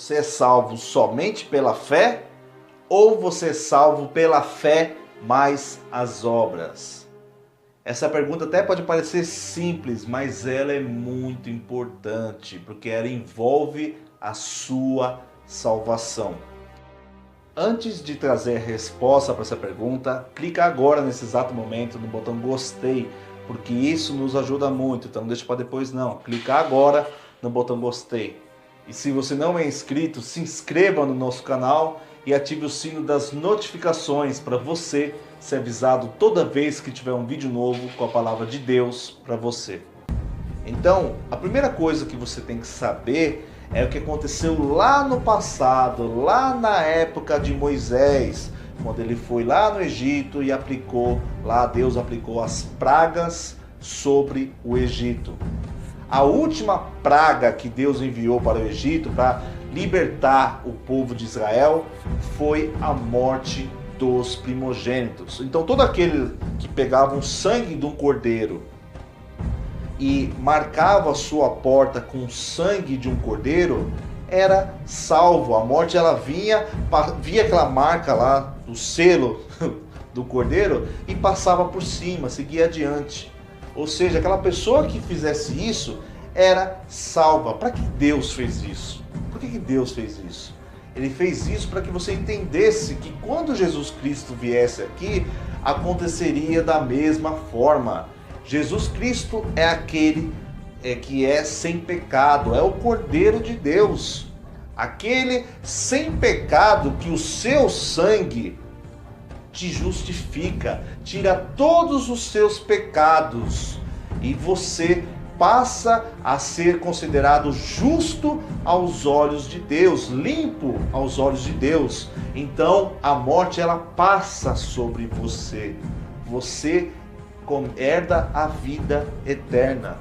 Você é salvo somente pela fé ou você é salvo pela fé mais as obras? Essa pergunta até pode parecer simples, mas ela é muito importante, porque ela envolve a sua salvação. Antes de trazer a resposta para essa pergunta, clica agora nesse exato momento no botão gostei, porque isso nos ajuda muito, então não deixa para depois não. Clica agora no botão gostei. E se você não é inscrito, se inscreva no nosso canal e ative o sino das notificações para você ser avisado toda vez que tiver um vídeo novo com a palavra de Deus para você. Então, a primeira coisa que você tem que saber é o que aconteceu lá no passado, lá na época de Moisés, quando ele foi lá no Egito e Deus aplicou as pragas sobre o Egito. A última praga que Deus enviou para o Egito para libertar o povo de Israel foi a morte dos primogênitos. Então todo aquele que pegava o sangue de um cordeiro e marcava a sua porta com o sangue de um cordeiro, era salvo. A morte ela via aquela marca lá do selo do cordeiro e passava por cima, seguia adiante. Ou seja, aquela pessoa que fizesse isso era salva. Para que Deus fez isso? Por que Deus fez isso? Ele fez isso para que você entendesse que quando Jesus Cristo viesse aqui, aconteceria da mesma forma. Jesus Cristo é aquele que é sem pecado, é o Cordeiro de Deus. Aquele sem pecado que o seu sangue te justifica, tira todos os seus pecados e você passa a ser considerado justo aos olhos de Deus, limpo aos olhos de Deus. Então a morte ela passa sobre você. Você herda a vida eterna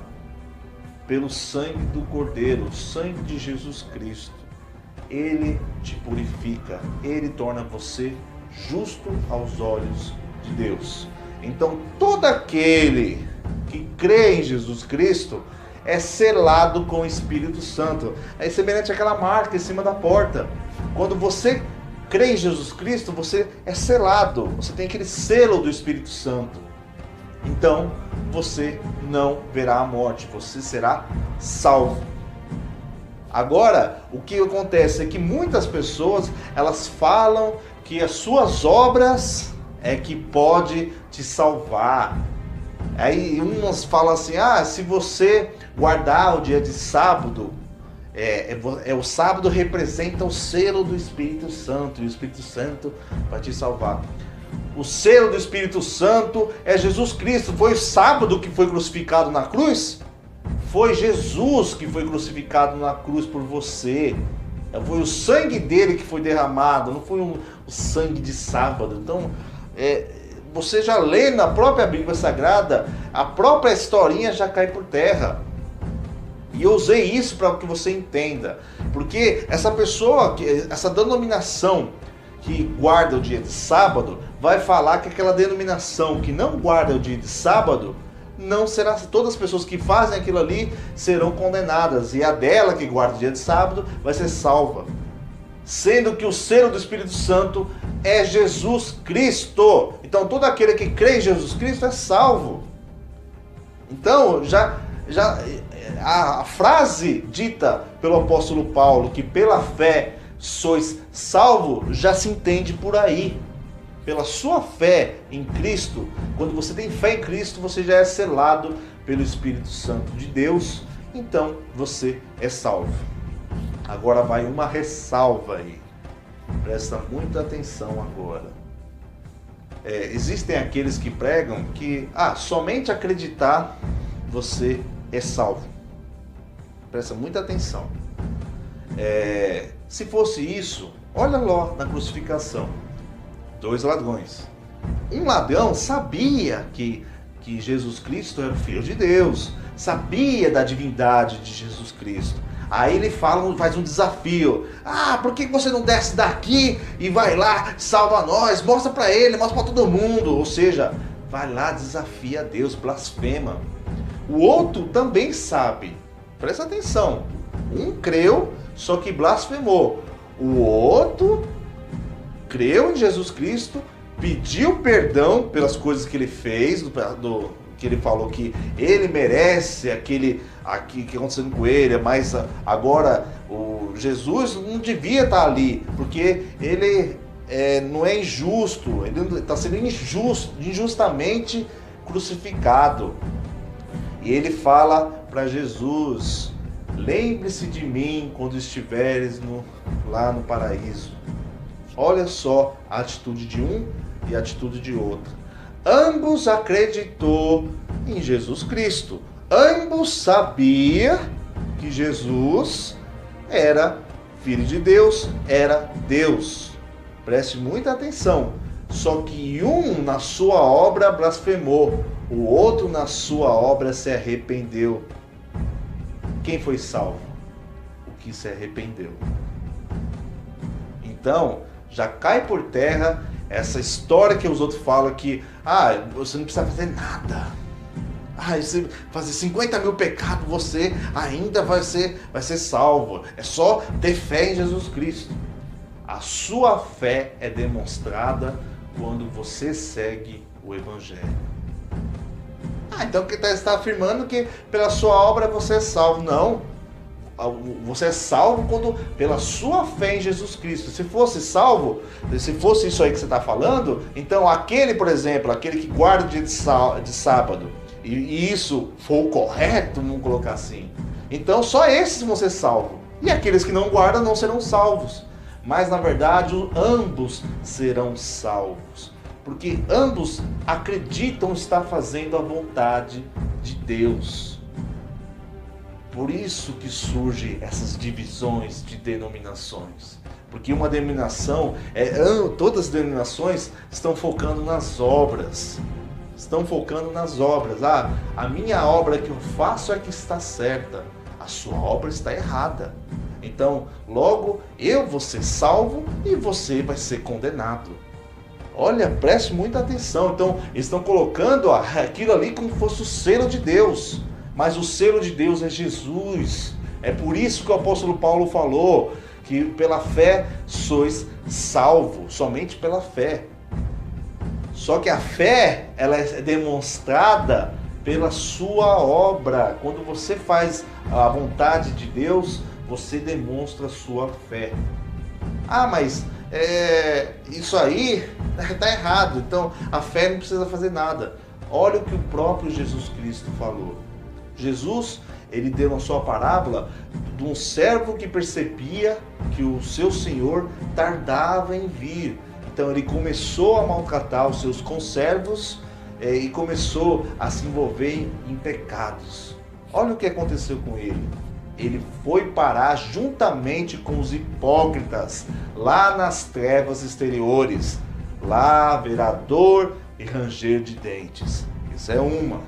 pelo sangue do Cordeiro, o sangue de Jesus Cristo. Ele te purifica, ele torna você justo aos olhos de Deus. Então todo aquele que crê em Jesus Cristo é selado com o Espírito Santo. É semelhante àquela marca em cima da porta. Quando você crê em Jesus Cristo, você é selado. Você tem aquele selo do Espírito Santo. Então você não verá a morte. Você será salvo. Agora, o que acontece é que muitas pessoas, elas falam que as suas obras é que pode te salvar. Aí umas falam assim, se você guardar o dia de sábado, o sábado representa o selo do Espírito Santo, e o Espírito Santo vai te salvar. O selo do Espírito Santo é Jesus Cristo. Foi o sábado que foi crucificado na cruz? Foi Jesus que foi crucificado na cruz por você. Foi o sangue dele que foi derramado, não foi o sangue de sábado. Então, você já lê na própria Bíblia Sagrada, a própria historinha já cai por terra. E eu usei isso para que você entenda. Porque essa pessoa, essa denominação que guarda o dia de sábado, vai falar que aquela denominação que não guarda o dia de sábado, não será, todas as pessoas que fazem aquilo ali serão condenadas, e a dela que guarda o dia de sábado vai ser salva. Sendo que o selo do Espírito Santo é Jesus Cristo. Então todo aquele que crê em Jesus Cristo é salvo. Então a frase dita pelo apóstolo Paulo, que pela fé sois salvo, já se entende por aí. Pela sua fé em Cristo, quando você tem fé em Cristo, você já é selado pelo Espírito Santo de Deus, então você é salvo. Agora vai uma ressalva aí, presta muita atenção agora. Existem aqueles que pregam que somente acreditar você é salvo. Presta muita atenção. Se fosse isso, olha lá na crucificação. 2 ladrões. Um ladrão sabia que Jesus Cristo era o Filho de Deus, sabia da divindade de Jesus Cristo. Aí ele faz um desafio. Por que você não desce daqui e vai lá, salva nós, mostra para ele, mostra para todo mundo. Ou seja, vai lá, desafia a Deus, blasfema. O outro também sabe. Presta atenção. Um creu, só que blasfemou. O outro creu em Jesus Cristo, pediu perdão pelas coisas que ele fez, que ele falou que ele merece aquele que aconteceu com ele, mas agora o Jesus não devia estar ali, porque ele não é injusto, ele está sendo injustamente crucificado. E ele fala para Jesus: lembre-se de mim quando estiveres lá no paraíso. Olha só a atitude de um e a atitude de outro. Ambos acreditou em Jesus Cristo. Ambos sabiam que Jesus era Filho de Deus, era Deus. Preste muita atenção. Só que um na sua obra blasfemou, o outro na sua obra se arrependeu. Quem foi salvo? O que se arrependeu. Então, já cai por terra essa história que os outros falam que você não precisa fazer nada. Você fazer 50 mil pecados, você ainda vai ser salvo. É só ter fé em Jesus Cristo. A sua fé é demonstrada quando você segue o Evangelho. Então você está afirmando que pela sua obra você é salvo. Não. Você é salvo pela sua fé em Jesus Cristo. Se fosse salvo, se fosse isso aí que você está falando, então aquele, por exemplo, aquele que guarda o dia de sábado, e isso for o correto, vamos colocar assim, então só esses vão ser salvos. E aqueles que não guardam não serão salvos. Mas na verdade ambos serão salvos, porque ambos acreditam estar fazendo a vontade de Deus. Por isso que surgem essas divisões de denominações. Porque uma denominação, todas as denominações estão focando nas obras. Estão focando nas obras. A minha obra que eu faço é que está certa. A sua obra está errada. Então, logo, eu vou ser salvo e você vai ser condenado. Olha, preste muita atenção. Então, eles estão colocando aquilo ali como se fosse o selo de Deus. Mas o selo de Deus é Jesus. É por isso que o apóstolo Paulo falou que pela fé sois salvos, somente pela fé. Só que a fé, ela é demonstrada pela sua obra. Quando você faz a vontade de Deus, você demonstra a sua fé. Mas isso aí está errado. Então a fé não precisa fazer nada. Olha o que o próprio Jesus Cristo falou. Jesus, ele deu na sua parábola de um servo que percebia que o seu senhor tardava em vir. Então ele começou a maltratar os seus conservos e começou a se envolver em pecados. Olha o que aconteceu com ele. Ele foi parar juntamente com os hipócritas lá nas trevas exteriores. Lá haverá dor e ranger de dentes. Isso é uma.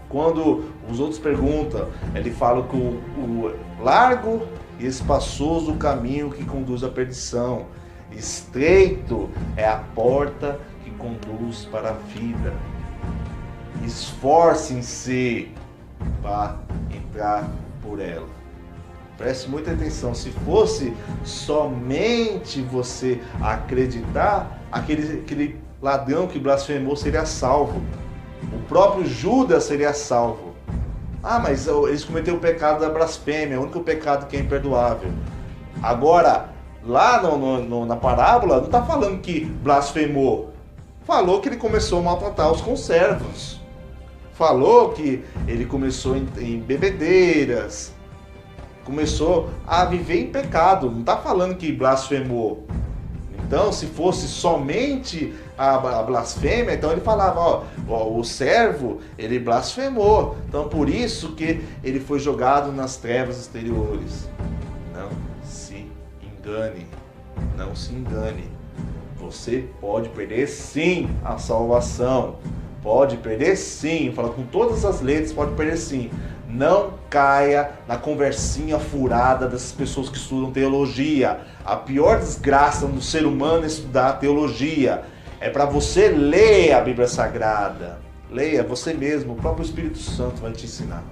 Quando os outros perguntam, ele fala que o largo e espaçoso o caminho que conduz à perdição. Estreito é a porta que conduz para a vida. Esforcem-se para entrar por ela. Preste muita atenção. Se fosse somente você acreditar, aquele ladrão que blasfemou seria salvo. O próprio Judas seria salvo. Mas eles cometeram o pecado da blasfêmia, o único pecado que é imperdoável. Agora, lá na parábola, não está falando que blasfemou. Falou que ele começou a maltratar os conservos. Falou que ele começou em bebedeiras. Começou a viver em pecado. Não está falando que blasfemou. Então, se fosse somente a blasfêmia, então ele falava, o servo, ele blasfemou. Então, por isso que ele foi jogado nas trevas exteriores. Não se engane. Não se engane. Você pode perder sim a salvação. Pode perder sim. Fala com todas as letras, pode perder sim. Não caia na conversinha furada dessas pessoas que estudam teologia. A pior desgraça do ser humano é estudar teologia. É para você ler a Bíblia Sagrada. Leia você mesmo, o próprio Espírito Santo vai te ensinar.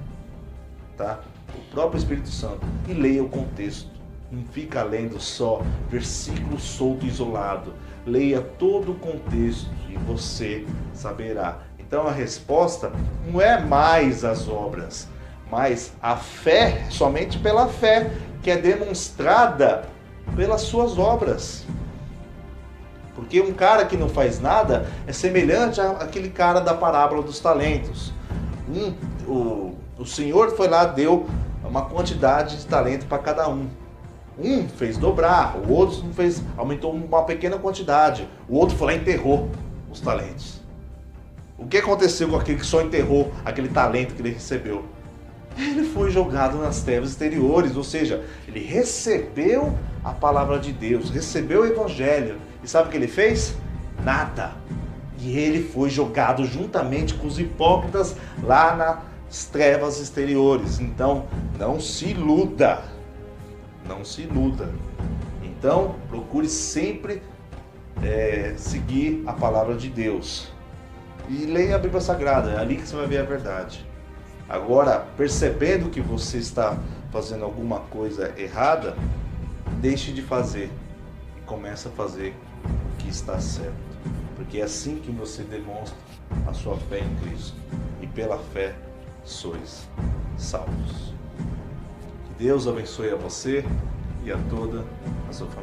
Tá? o próprio Espírito Santo, e leia o contexto. Não fica lendo só versículo solto e isolado. Leia todo o contexto e você saberá. Então a resposta não é mais as obras, mas a fé, somente pela fé, que é demonstrada pelas suas obras. Porque um cara que não faz nada é semelhante àquele cara da parábola dos talentos. O Senhor foi lá, deu uma quantidade de talento para cada um. Um fez dobrar, o outro fez, aumentou uma pequena quantidade. O outro foi lá e enterrou os talentos. O que aconteceu com aquele que só enterrou aquele talento que ele recebeu? Ele foi jogado nas trevas exteriores, ou seja, ele recebeu a palavra de Deus, recebeu o evangelho. E sabe o que ele fez? Nada. E ele foi jogado juntamente com os hipócritas lá nas trevas exteriores. Então, não se iluda. Não se iluda. Então, procure sempre seguir a palavra de Deus. E leia a Bíblia Sagrada, é ali que você vai ver a verdade. Agora, percebendo que você está fazendo alguma coisa errada, deixe de fazer e comece a fazer o que está certo. Porque é assim que você demonstra a sua fé em Cristo. E pela fé sois salvos. Que Deus abençoe a você e a toda a sua família.